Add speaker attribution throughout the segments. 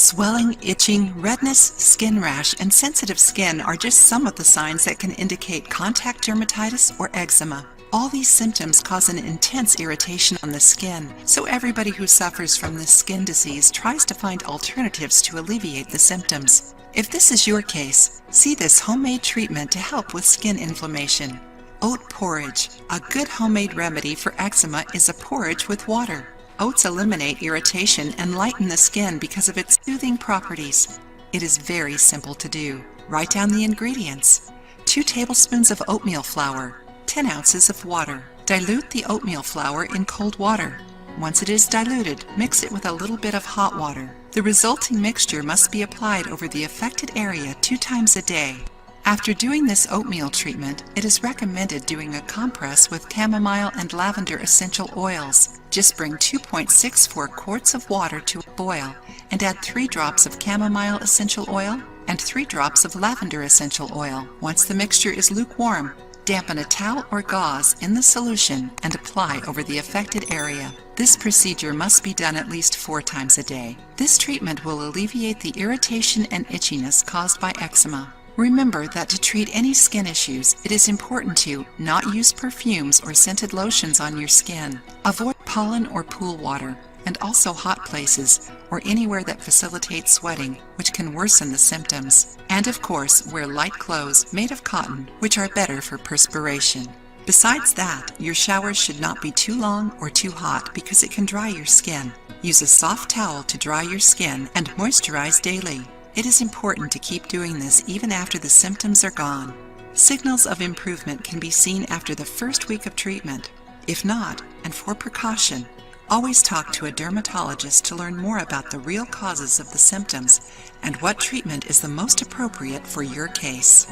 Speaker 1: Swelling, itching, redness, skin rash, and sensitive skin are just some of the signs that can indicate contact dermatitis or eczema. All these symptoms cause an intense irritation on the skin, so everybody who suffers from this skin disease tries to find alternatives to alleviate the symptoms. If this is your case, see this homemade treatment to help with skin inflammation. Oat porridge. A good homemade remedy for eczema is a porridge with water. Oats eliminate irritation and lighten the skin because of its soothing properties. It is very simple to do. Write down the ingredients. 2 tablespoons of oatmeal flour, 10 ounces of water. Dilute the oatmeal flour in cold water. Once it is diluted, mix it with a little bit of hot water. The resulting mixture must be applied over the affected area 2 times a day. After doing this oatmeal treatment, it is recommended doing a compress with chamomile and lavender essential oils. Just bring 2.64 quarts of water to a boil and add 3 drops of chamomile essential oil and 3 drops of lavender essential oil. Once the mixture is lukewarm, dampen a towel or gauze in the solution and apply over the affected area. This procedure must be done at least 4 times a day. This treatment will alleviate the irritation and itchiness caused by eczema. Remember that to treat any skin issues, it is important to not use perfumes or scented lotions on your skin. Avoid pollen or pool water, and also hot places or anywhere that facilitates sweating, which can worsen the symptoms. And of course, wear light clothes made of cotton, which are better for perspiration. Besides that, your showers should not be too long or too hot because it can dry your skin. Use a soft towel to dry your skin and moisturize daily. It is important to keep doing this even after the symptoms are gone. Signals of improvement can be seen after the first week of treatment. If not, and for precaution, always talk to a dermatologist to learn more about the real causes of the symptoms and what treatment is the most appropriate for your case.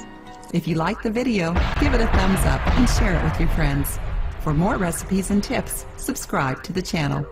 Speaker 2: If you liked the video, give it a thumbs up and share it with your friends. For more recipes and tips, subscribe to the channel.